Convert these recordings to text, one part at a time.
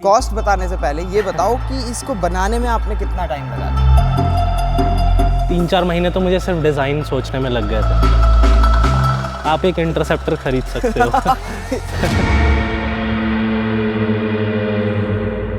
Cost बताने से पहले ये बताओ कि इसको बनाने में आपने कितना टाइम लगा? 3-4 महीने तो मुझे सिर्फ डिज़ाइन सोचने में लग गए थे। आप एक इंटरसेप्टर खरीद सकते हो।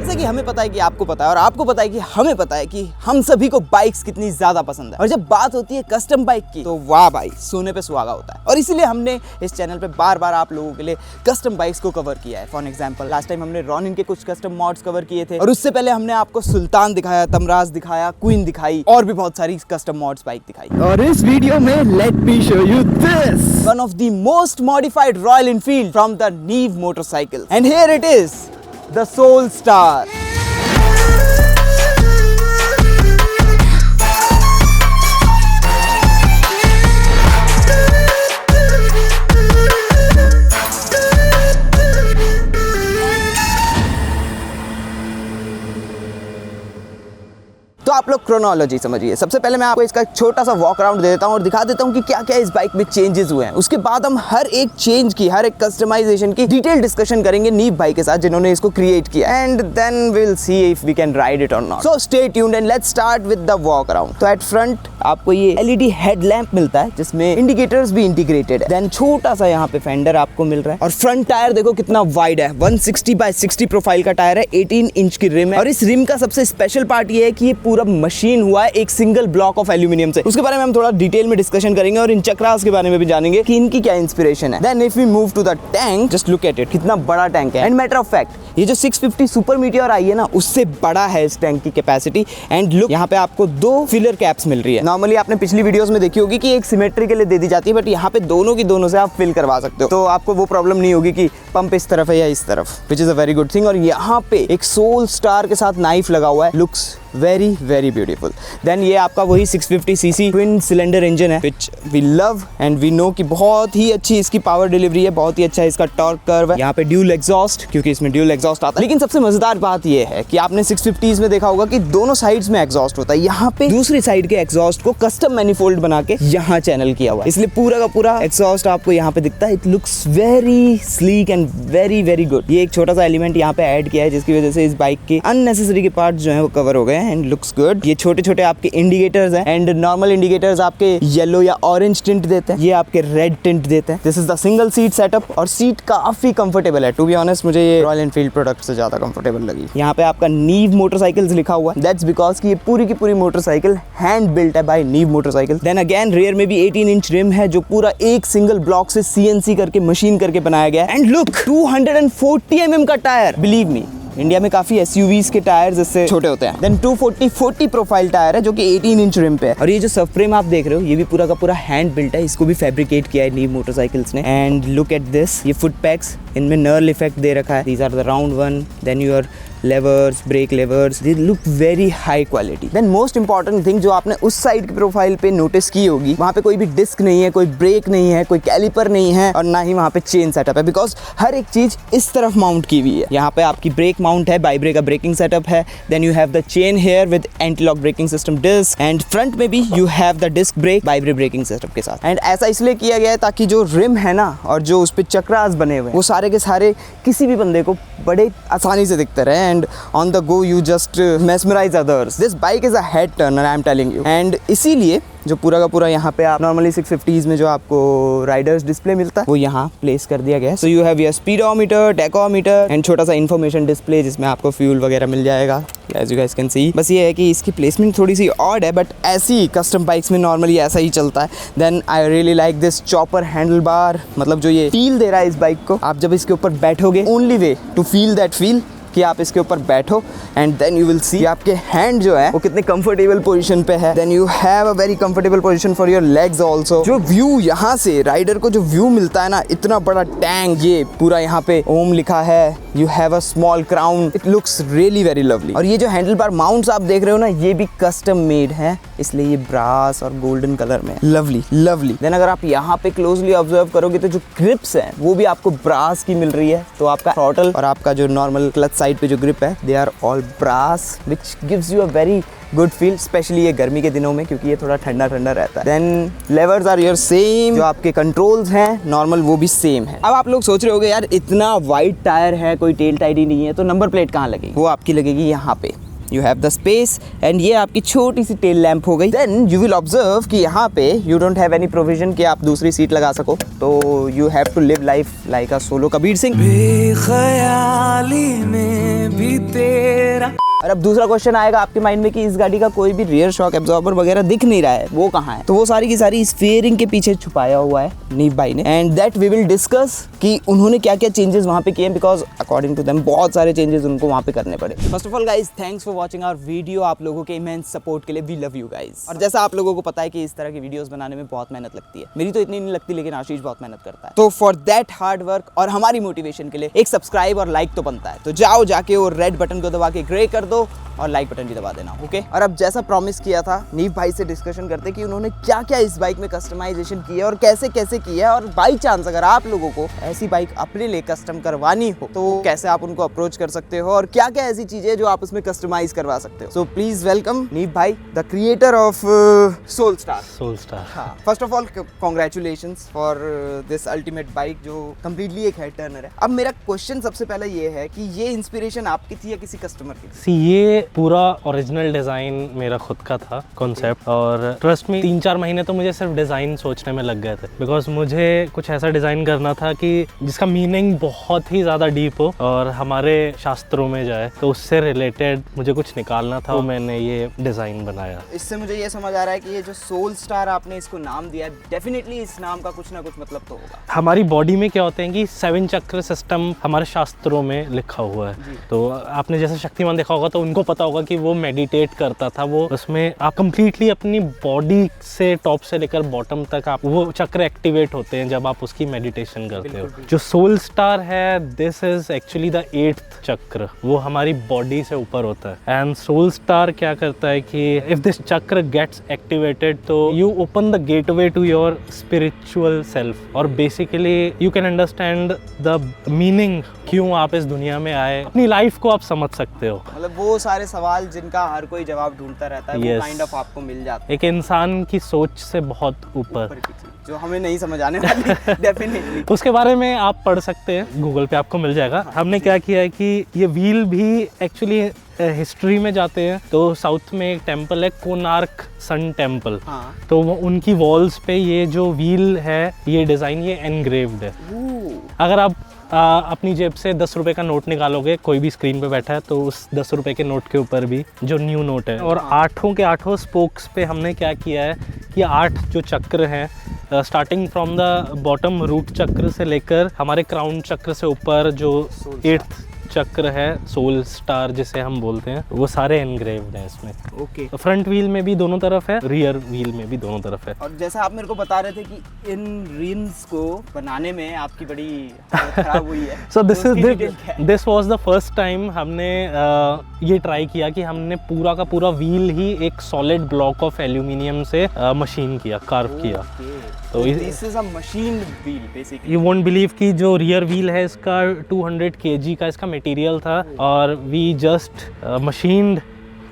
जैसे कि हमें पता है कि आपको पता है और आपको पता है कि हमें पता है कि हम सभी को बाइक्स कितनी ज्यादा पसंद है, और जब बात होती है कस्टम बाइक की तो वाह भाई, सोने पे सुहागा होता है। और इसीलिए हमने इस चैनल पे बार बार आप लोगों के लिए कस्टम बाइक्स को कवर किया है। फॉर एग्जांपल लास्ट टाइम हमने रॉनिन के कुछ कस्टम मॉड्स कवर किए थे, और उससे पहले हमने आपको सुल्तान दिखाया, तमराज दिखाया, क्वीन दिखाई, और भी बहुत सारी कस्टम मॉड्स बाइक दिखाई। और इस वीडियो में let me show you this, one of the most modified Royal Enfield from the Neev motorcycle, and here it is the Soul star. तो आप लोग क्रोनोलॉजी समझिए। सबसे पहले मैं आपको इसका छोटा सा वॉक अराउंड दे देता हूँ और दिखा देता हूँ कि क्या क्या इस बाइक में चेंजेस हुए हैं। उसके बाद हम हर एक चेंज की, हर एक कस्टमाइजेशन की डिटेल डिस्कशन करेंगे नीव भाई के साथ जिन्होंने इसको क्रिएट किया, and then we will see if we can ride it और not. So stay tuned and let's start with the walk around. तो एट फ्रंट आपको ये LED हेडलैम्प मिलता है जिसमें इंडिकेटर्स भी इंटीग्रेटेड है। देन छोटा सा यहाँ पे फेंडर आपको मिल रहा है, और फ्रंट टायर देखो कितना वाइड है, 160x60 प्रोफाइल का टायर है, 18 इंच की रिम है। और इस रिम का सबसे स्पेशल पार्ट ये है कि ये पूरा मशीन हुआ है एक सिंगल ब्लॉक ऑफ एल्यूमिनियम से। उसके बारे में हम थोड़ा डिटेल में डिस्कशन करेंगे और इन चक्रास के बारे में भी जानेंगे कि इनकी क्या इंस्पिरेशन है। Then if we move to the tank, just look at it, कितना बड़ा टैंक है। एंड मैटर ऑफ फैक्ट ये जो 650 सुपर मीटियोर आई है ना, उससे बड़ा है इस टैंक की कैपेसिटी। एंड लुक, यहाँ पे आपको 2 फिलर कैप्स मिल रही है। नॉर्मली आपने पिछली वीडियोस में देखी होगी कि एक सिमेट्री के लिए दे दी जाती है, बट यहाँ पे दोनों की दोनों से आप फिल करवा सकते हो, तो आपको वो प्रॉब्लम नहीं होगी कि पंप इस तरफ है या इस तरफ, which is a very good thing. और यहाँ पे एक सोल स्टार के साथ नाइफ लगा हुआ है, looks very very beautiful. Then ये आपका वही 650cc ट्विन सिलेंडर इंजन है, which we love and we know कि बहुत ही अच्छी इसकी पावर डिलीवरी है, बहुत ही अच्छा इसका टॉर्क कर्व है। यहाँ पे ड्यूल एग्जॉस्ट, क्योंकि इसमें ड्यूल एग्जॉस्ट आता है। लेकिन सबसे मजेदार बात ये है कि आपने 650s में देखा होगा कि दोनों साइड्स में एग्जॉस्ट होता है, यहाँ पे दूसरी साइड के एग्जॉस्ट को कस्टम मैनिफोल्ड बना के यहाँ चैनल किया हुआ है, इसलिए पूरा का पूरा एग्जॉस्ट आपको यहाँ पे दिखता है। It looks very sleek and very very good. ये एक छोटा सा एलिमेंट यहाँ पे ऐड किया है जिसकी वजह से इस बाइक के अननेसेसरी के पार्ट जो है वो कवर हो गए एंड लुक्स गुड। ये छोटे छोटे आपके इंडिकेटर्स हैं, एंड नॉर्मल इंडिकेटर्स आपके येलो या ऑरेंज टिंट देते हैं, ये आपके रेड टिंट देते हैं। This is the single seat setup, और सीट काफी कंफर्टेबल है। टू बी ऑनेस्ट मुझे ये रॉयल एनफील्ड प्रोडक्ट से ज्यादा कंफर्टेबल लगी। यहाँ पे आपका नीव मोटरसाइकिल्स लिखा हुआ है, दैट्स बिकॉज कि ये पूरी की पूरी मोटरसाइकिल हैंड बिल्ट है बाय नीव मोटरसाइकिल। देन अगेन रियर में भी 18 इंच रिम है जो पूरा एक सिंगल ब्लॉक से CNC करके मशीन करके बनाया गया है। एंड लुक, 240 mm का टायर, बिलीव मी इंडिया में काफी SUVs के टायर्स इससे छोटे होते हैं। देन 240/40 प्रोफाइल टायर है जो कि 18 इंच रिम पे है, और ये जो सब फ्रेम आप देख रहे हो ये भी पूरा का पूरा हैंड बिल्ट है, इसको भी फैब्रिकेट किया है नीव मोटरसाइकिल्स ने। एंड लुक एट दिस, ये फुट पैक्स, इनमें नर्ल इफेक्ट दे रखा है, these are the round one, then your levers, brake levers, they look very high quality. Then most important thing जो आपने उस साइड की प्रोफाइल पे नोटिस की होगी, वहाँ पे कोई भी डिस्क नहीं है, कोई ब्रेक नहीं है, कोई कैलिपर नहीं है, और ना ही वहाँ पे चेन सेटअप है, बिकॉज हर एक चीज इस तरफ माउंट की हुई है। यहाँ पे आपकी ब्रेक माउंट है, बाइब्रे का ब्रेकिंग सेटअप है, then you have the chain here with anti lock braking system disc, and front में भी you have the disc brake Bybre braking system के साथ। एंड ऐसा इसलिए किया गया है ताकि जो रिम है ना और जो उस पे चक्रास बने हुए वो सारे के सारे किसी भी बंदे को बड़े आसानी से दिखते रहे, and on the go you just mesmerize others. This bike is a head turner, I am telling you. And इसीलिए जो पूरा का पूरा यहाँ पे आप नॉर्मली 650s में जो आपको राइडर्स डिस्प्ले मिलता है वो यहाँ प्लेस कर दिया गया है। So you have your speedometer, tachometer and छोटा सा इन्फॉर्मेशन डिस्प्ले जिसमें आपको फ्यूल वगैरह मिल जाएगा, as you guys can see. बस ये है कि इसकी प्लेसमेंट थोड़ी सी ऑड है, बट ऐसी कस्टम बाइक्स में नॉर्मली ऐसा ही चलता है। Then I really like this chopper handle bar, मतलब जो ये फील दे रहा है इस बाइक को, आप जब इसके ऊपर बैठोगे, only way to feel that feel कि आप इसके ऊपर बैठो, and then you will see आपके हैंड जो है वो कितने कंफर्टेबल पोजीशन पे है। Then you have a very comfortable position for your legs also. जो व्यू यहाँ से राइडर को जो व्यू मिलता है ना, इतना बड़ा टैंक, ये पूरा यहाँ पे ओम लिखा है, you have a small crown, it looks really very lovely. और ये जो हैंडल बार माउंट्स आप देख रहे हो ना, ये भी कस्टम मेड है, इसलिए ये ब्रास और गोल्डन कलर में, लवली लवली। देन अगर आप यहाँ पे क्लोजली ऑब्जर्व करोगे तो जो ग्रिप्स है वो भी आपको ब्रास की मिल रही है, तो आपका थ्रॉटल और आपका जो नॉर्मल क्लच साइड पे जो ग्रिप है they are all brass which gives you a very good feel, specially ये गर्मी के दिनों में क्योंकि ये थोड़ा ठंडा ठंडा रहता है। Then levers are your same, जो आपके कंट्रोल्स हैं नॉर्मल वो भी सेम है। अब आप लोग सोच रहे होगे यार इतना वाइड टायर है, कोई टेल टाइड ही नहीं है, तो नंबर प्लेट कहाँ लगेगी? वो आपकी लगेगी यहाँ पे। You have the space and ये आपकी छोटी सी टेल लैंप हो गई। देन यू विल ऑब्जर्व कि यहाँ पे you don't have any provision कि आप दूसरी सीट लगा सको, तो you have to live life like a solo Kabir Singh. बेख्याली में भी तेरा। और अब दूसरा क्वेश्चन आएगा आपके माइंड में कि इस गाड़ी का कोई भी रियर शॉक एब्जॉर्बर वगैरह दिख नहीं रहा है, वो कहाँ है? तो वो सारी की सारी इस फेयरिंग के पीछे छुपाया हुआ है नीव भाई ने, and that we will discuss कि उन्होंने क्या क्या चेंजेस वहाँ पे किए हैं, बिकॉज अकॉर्डिंग टू देम बहुत सारे चेंजेस उनको वहाँ पे करने पड़े। First of all guys thanks for watching our video, आप लोगों के इमेंस सपोर्ट के लिए वी लव यू गाइज। और जैसा आप लोगों को पता है कि इस तरह की वीडियोस बनाने में बहुत मेहनत लगती है, मेरी तो इतनी नहीं लगती लेकिन आशीष बहुत मेहनत करता है, तो फॉर दैट हार्ड वर्क और हमारी मोटिवेशन के लिए एक सब्सक्राइब और लाइक तो बनता है, तो जाओ जाके वो रेड बटन को दबा के ग्रे कर दो और लाइक बटन भी दबा देना, ओके? और अब जैसा प्रॉमिस किया था नीव भाई से डिस्कशन करते कि उन्होंने क्या क्या इस बाइक में कस्टमाइजेशन की है और कैसे कैसे की है, और बाई चांस अगर आप लोगों को ऐसी बाइक अपने लिए कस्टम करवानी हो तो कैसे आप उनको अप्रोच कर सकते हो और क्या क्या ऐसी चीजें जो आप उसमें कस्टमाइज करवा सकते हो। सो प्लीज वेलकम नीव भाई, the creator of Soul Star. Soul Star. हाँ, first of all congratulations for this ultimate bike जो कम्प्लीटली एक हेड टर्नर है। अब मेरा क्वेश्चन सबसे पहले ये है कि ये इंस्पिरेशन आपकी थी या किसी कस्टमर की? सी ये पूरा ओरिजिनल डिज़ाइन मेरा खुद का था कॉन्सेप्ट, और ट्रस्ट में 3-4 महीने तो मुझे सिर्फ डिज़ाइन सोचने में लग गए थे, बिकॉज मुझे कुछ ऐसा डिज़ाइन करना था कि जिसका मीनिंग बहुत ही ज़्यादा डीप हो और हमारे शास्त्रों में जाए, तो उससे रिलेटेड मुझे कुछ निकालना था, तो मैंने ये डिज़ाइन बनाया। इससे मुझे ये समझ आ रहा है कि ये जो सोल स्टार आपने इसको नाम दिया है, डेफिनेटली इस नाम का कुछ ना कुछ मतलब तो होगा। हमारी बॉडी में क्या होते हैं कि 7 चक्र सिस्टम हमारे शास्त्रों में लिखा हुआ है, तो आपने जैसे शक्तिमान देखा होगा तो उनको पता होगा कि वो मेडिटेट करता था, वो उसमें आप कंप्लीटली अपनी बॉडी से टॉप से लेकर बॉटम तक आप वो चक्र एक्टिवेट होते हैं जब आप उसकी मेडिटेशन करते हो। जो सोल स्टार है this is actually the 8th चक्र, वो हमारी बॉडी से ऊपर होता है। एंड सोल स्टार क्या करता है कि if this chakra gets activated तो you open the gateway to your spiritual self, और basically you can understand the meaning क्यों आप इस दुनिया में आए, अपनी लाइफ को आप समझ सकते हो। मतलब वो सारे सवाल जिनका हर कोई जवाब ढूंढता रहता है, वो काइंड ऑफ आपको मिल जाता है। एक इंसान की सोच से बहुत ऊपर की चीज़, जो हमें नहीं समझ आने वाली डेफिनेटली। उसके बारे में आप पढ़ सकते हैं, गूगल पे आपको मिल जाएगा। हमने क्या किया है कि ये व्हील भी एक्चुअली हिस्ट्री में जाते हैं तो साउथ में एक टेम्पल है कोणार्क सन टेम्पल, हाँ। तो वो उनकी वॉल्स पे ये जो व्हील है ये डिज़ाइन ये एनग्रेव्ड है। अगर आप अपनी जेब से 10 रुपए का नोट निकालोगे, कोई भी स्क्रीन पे बैठा है तो उस 10 रुपए के नोट के ऊपर भी जो न्यू नोट है, और 8 के 8 स्पोक्स पे हमने क्या किया है कि 8 जो चक्र हैं starting from the bottom root chakra से लेकर हमारे क्राउन चक्र से ऊपर जो 8th चक्र है सोल स्टार जिसे हम बोलते हैं, वो सारे एनग्रेव्ड हैं इसमें। ओके। तो फ्रंट व्हील में भी दोनों तरफ है, रियर व्हील में भी दोनों तरफ है। और जैसा आप मेरे को बता रहे थे कि इन रिम्स को बनाने में आपकी बड़ी हालत खराब हुई है। सो तो this was the first time हमने ये ट्राई किया कि हमने पूरा का पूरा व्हील ही एक सॉलिड ब्लॉक ऑफ एल्यूमिनियम से मशीन किया, कार्व किया। तो this is a machine wheel basically. You won't believe कि जो रियर व्हील है इसका 200 kg का इसका मटेरियल था, और we just machined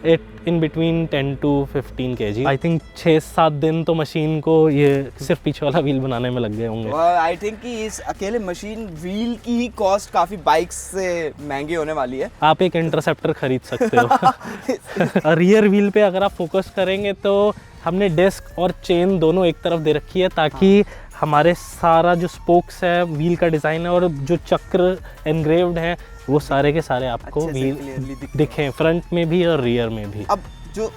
it in between 10 to 15 kg। I think 6-7 दिन तो मशीन को ये सिर्फ पीछे वाला व्हील बनाने में लग गए होंगे। आई थिंक कि इस अकेले मशीन व्हील की ही कॉस्ट काफी बाइक्स से महंगी होने वाली है। आप एक इंटरसेप्टर खरीद सकते हो। रियर व्हील पे अगर आप फोकस करेंगे तो हमने डिस्क और चेन दोनों एक तरफ दे रखी है, ताकि हमारे सारा जो स्पोक्स है व्हील का डिज़ाइन है और जो चक्र एनग्रेव्ड हैं वो सारे के सारे आपको व्हील दिखें, फ्रंट में भी और रियर में भी। अब जो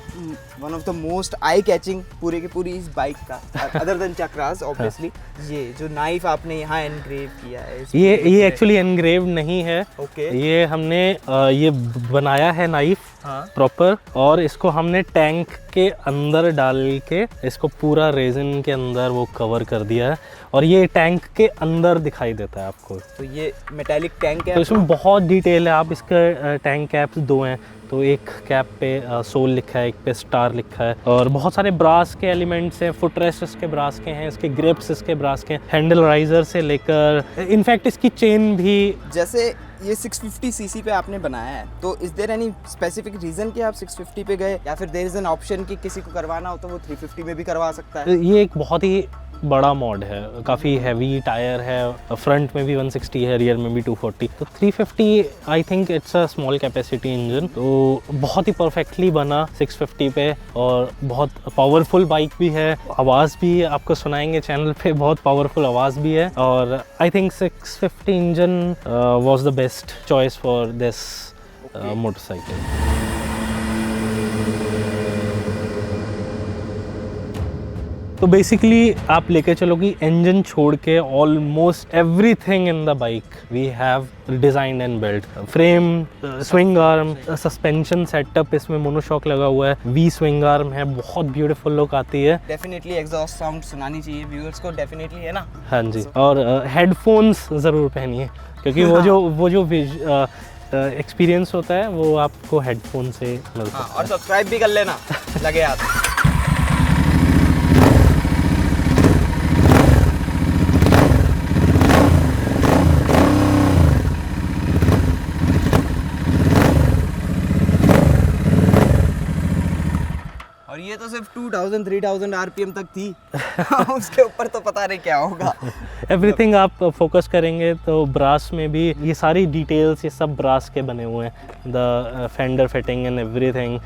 one of the most eye catching पूरे के पूरी इस बाइक का, अदर देन चक्रास ऑब्वियसली, ये जो नाइफ आपने यहाँ एनग्रेव किया है, ये एक्चुअली एनग्रेव नहीं है। ओके। ये हमने ये बनाया है नाइफ प्रॉपर, और इसको हमने टैंक के अंदर डाल के इसको पूरा रेजिन के अंदर वो कवर कर दिया है, और ये टैंक के अंदर दिखाई देता है आपको। तो ये मेटालिक टैंक है, तो इसमें बहुत डिटेल है। आप इसका टैंक कैप्स 2 हैं, तो एक कैप पे सोल लिखा है, एक पे स्टार लिखा है, और बहुत सारे ब्रास के एलिमेंट्स हैं। फुट रेस्ट इसके ब्रास के हैं, इसके ग्रिप्स इसके ब्रास के हैं, हैंडल राइजर से लेकर इनफैक्ट इसकी चेन भी। जैसे ये 650 सीसी पे आपने बनाया है, तो is there any specific reason कि आप 650 पे गए, या फिर देयर इज एन ऑप्शन कि किसी को करवाना हो तो वो 350 में भी करवा सकता है? ये एक बहुत ही बड़ा मॉड है, काफ़ी हैवी टायर है, फ्रंट में भी 160 है, रियर में भी 240, तो 350 I think it's a small capacity engine, तो बहुत ही परफेक्टली बना 650 पे, और बहुत पावरफुल बाइक भी है, आवाज़ भी आपको सुनाएंगे चैनल पे, बहुत पावरफुल आवाज़ भी है, और I think 650 engine was the best choice for this motorcycle. तो बेसिकली आप लेके चलो कि इंजन छोड़ के almost everything in the bike we have designed and built. Frame, swing arm, suspension setup, इसमें मोनोशॉक लगा हुआ है, वी स्विंग आर्म है, बहुत ब्यूटीफुल लुक आती है। डेफिनेटली एग्जॉस्ट साउंड सुनानी चाहिए व्यूअर्स को, डेफिनेटली, है ना? हाँ जी, और हेडफोन्स ज़रूर पहनिए, क्योंकि वो जो एक्सपीरियंस होता है वो आपको हेडफोन से मिल सकता है। और सब्सक्राइब भी कर लेना लगे हाथ। और ये तो सिर्फ 2000-3000 आरपीएम तक थी उसके ऊपर तो पता नहीं क्या होगा। एवरीथिंग आप फोकस करेंगे तो ब्रास में भी ये सारी डिटेल्स, ये सब ब्रास के बने हुए हैं, the fender fitting and everything,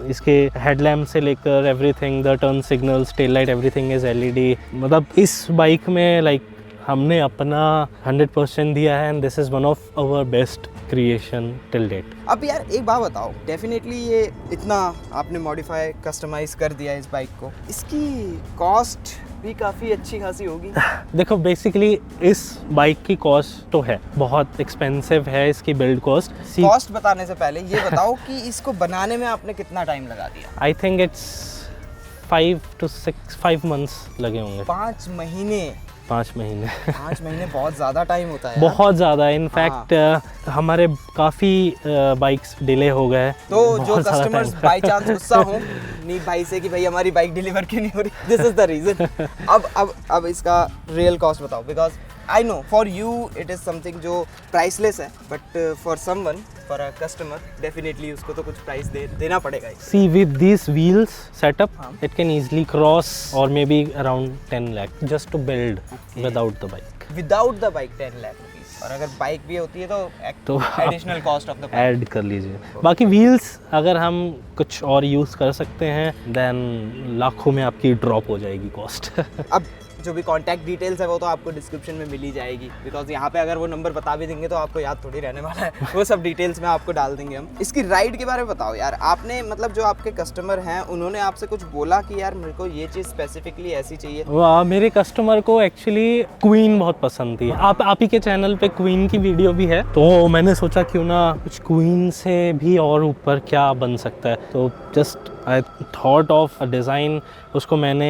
इसके हेडलैम्प से लेकर everything, the turn signals, tail light, everything is LED. मतलब इस बाइक में लाइक हमने अपना 100% दिया है, and this is one of our best creation till date. अब यार एक बात बताओ, डेफिनेटली ये इतना आपने मॉडिफाई कस्टमाइज कर दिया इस बाइक को, इसकी कॉस्ट भी काफ़ी अच्छी खासी होगी। देखो बेसिकली इस बाइक की कॉस्ट तो है, बहुत एक्सपेंसिव है इसकी बिल्ड कॉस्ट। कॉस्ट बताने से पहले ये बताओ कि इसको बनाने में आपने कितना टाइम लगा दिया? आई थिंक इट्स 5 months लगे होंगे। 5 महीने? 5 महीने 5 महीने बहुत ज़्यादा टाइम होता है। बहुत ज़्यादा, इनफैक्ट हमारे काफ़ी बाइक्स डिले हो गए। तो जो कस्टमर्स बाई चांस गुस्सा हो नीक भाई से कि भाई हमारी बाइक डिलीवर क्यों नहीं हो रही, दिस इज द रीज़न। अब इसका रियल कॉस्ट बताओ, because I know for you it is something जो प्राइसलेस है, but for someone, for a customer, definitely उसको तो कुछ प्राइस देना पड़ेगा। See, with these wheels setup, it can easily cross or maybe around 10 lakh just to build without the bike. Without the bike 10 lakh rupees, और अगर bike भी होती है तो additional cost of the add कर लीजिए। बाकी व्हील्स अगर हम कुछ और यूज़ कर सकते हैं देन लाखों में आपकी ड्रॉप हो जाएगी कॉस्ट। अब जो भी कॉन्टैक्ट डिटेल्स है वो तो आपको डिस्क्रिप्शन में मिल ही जाएगी, बिकॉज यहाँ पे अगर वो नंबर बता भी देंगे तो आपको याद थोड़ी रहने वाला है, वो सब डिटेल्स में आपको डाल देंगे हम। इसकी राइड के बारे में बताओ यार, आपने मतलब जो आपके कस्टमर हैं उन्होंने आपसे कुछ बोला कि यार मेरे को ये चीज़ स्पेसिफिकली ऐसी चाहिए? वाह, मेरे कस्टमर को एक्चुअली क्वीन बहुत पसंद थी। आप ही के चैनल पे क्वीन की वीडियो भी है, तो मैंने सोचा क्यों ना कुछ क्वीन से भी और ऊपर क्या बन सकता है, तो just I thought of a design. उसको मैंने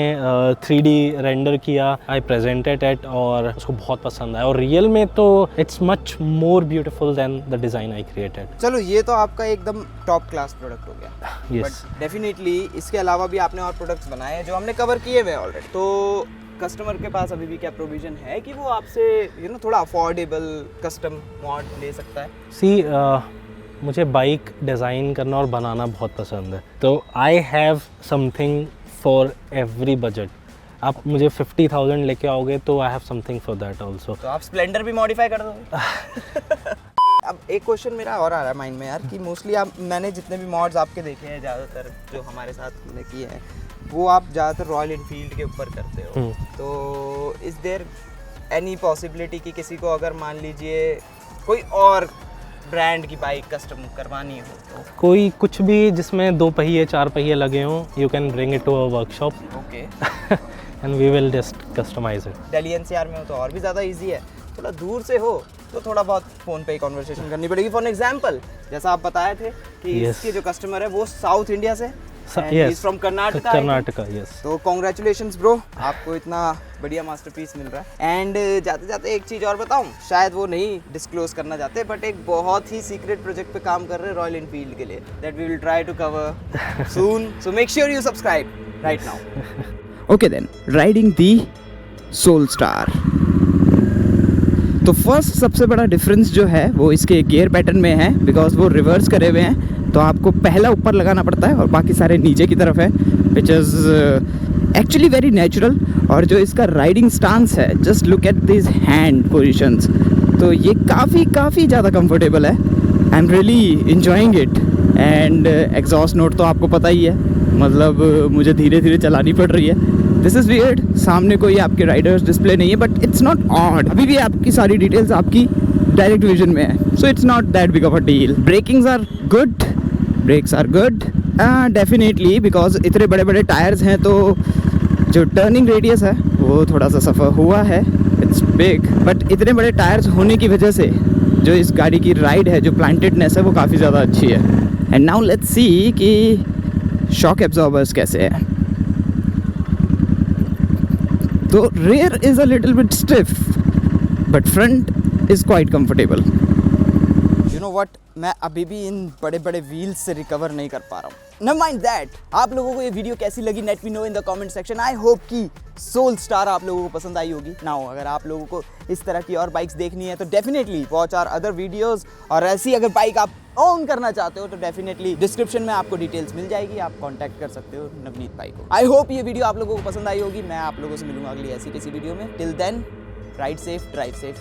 3D रेंडर किया, आई प्रेजेंटेड इट, और उसको बहुत पसंद आया, और रियल में तो it's much more beautiful then the design I created. चलो ये तो आपका एकदम टॉप क्लास प्रोडक्ट हो गया। यस, बट डेफिनेटली इसके अलावा भी आपने और प्रोडक्ट्स बनाए हैं जो हमने कवर किए हुए ऑलरेडी, तो कस्टमर के पास अभी भी क्या प्रोविजन है कि वो आपसे थोड़ा अफोर्डेबल कस्टम मॉड ले सकता है? सी, मुझे बाइक डिज़ाइन करना और बनाना बहुत पसंद है, तो I have something for every budget. आप मुझे 50,000 लेके आओगे तो I have something for that also. तो आप स्प्लेंडर भी मॉडिफाई कर दोगे? अब एक क्वेश्चन मेरा और आ रहा है माइंड में यार, कि मोस्टली मैंने जितने भी मॉड्स आपके देखे हैं, ज़्यादातर जो हमारे साथ में किए हैं, वो आप ज़्यादातर रॉयल एनफील्ड के ऊपर करते हो। तो इज़ देयर एनी पॉसिबिलिटी कि किसी को अगर मान लीजिए कोई और ब्रांड की बाइक कस्टम करवानी हो तो? कोई कुछ भी जिसमें 2 पहिए 4 पहिए लगे हों, you can bring it to a workshop okay and we will just customize it. Delhi NCR में हो तो और भी ज़्यादा इजी है, थोड़ा दूर से हो तो थोड़ा बहुत फ़ोन पे ही कॉन्वर्सेशन करनी पड़ेगी। फॉर एग्जाम्पल जैसा आप बताए थे कि इसके जो कस्टमर है वो साउथ इंडिया से, फ्रॉम कर्नाटका। कर्नाटका, यस। तो कॉन्ग्रेचुलेशंस ब्रो, आपको इतना बढ़िया मास्टरपीस मिल रहा है। एंड जाते जाते एक चीज़ और बताऊं, शायद वो नहीं डिस्क्लोज करना चाहते, बट एक बहुत ही सीक्रेट प्रोजेक्ट पे काम कर रहे हैं रॉयल एनफील्ड के लिए, that we will try to cover soon, so make sure you subscribe right now. Okay then, riding the soul star. तो फर्स्ट सबसे बड़ा डिफरेंस जो है वो इसके गियर पैटर्न में है, बिकॉज वो रिवर्स करे हुए हैं, तो आपको पहला ऊपर लगाना पड़ता है और बाकी सारे नीचे की तरफ है, which is actually very natural. और जो इसका राइडिंग स्टांस है, just look at this hand positions, तो ये काफ़ी ज़्यादा कंफर्टेबल है। I am really enjoying it. And exhaust note तो आपको पता ही है, मतलब मुझे धीरे धीरे चलानी पड़ रही है। दिस इज़ वियर्ड, सामने कोई आपके राइडर्स डिस्प्ले नहीं है, बट इट्स नॉट ऑड, अभी भी आपकी सारी डिटेल्स आपकी डायरेक्ट विजन में है, so it's not that big of a deal. Brakings are good, brakes are good definitely, because इतने बड़े बड़े टायर्स हैं तो जो टर्निंग रेडियस है वो थोड़ा सा सफ़र हुआ है, इट्स बिग, बट इतने बड़े टायर्स होने की वजह से जो इस गाड़ी की राइड है, जो प्लांटेडनेस है, वो काफ़ी ज़्यादा अच्छी है। एंड नाउ लेट्स सी कि शॉक एब्जॉर्बर्स कैसे हैं। तो rear is a little bit stiff, but front is quite comfortable. You know what? मैं अभी भी इन बड़े बड़े व्हील्स से रिकवर नहीं कर पा रहा हूँ। Never mind that. आप लोगों को ये वीडियो कैसी लगी? Let me know in the comment section. I hope कि सोल स्टार आप लोगों को पसंद आई होगी। Now अगर आप लोगों को इस तरह की और बाइक्स देखनी है तो definitely watch our other videos, और ऐसी अगर बाइक आप ओन करना चाहते हो तो डेफिनेटली डिस्क्रिप्शन में आपको डिटेल्स मिल जाएगी, आप कांटेक्ट कर सकते हो नवनीत भाई को। आई होप ये वीडियो आप लोगों को पसंद आई होगी। मैं आप लोगों से मिलूंगा अगली ऐसी किसी वीडियो में। Till then, ride safe, drive safe.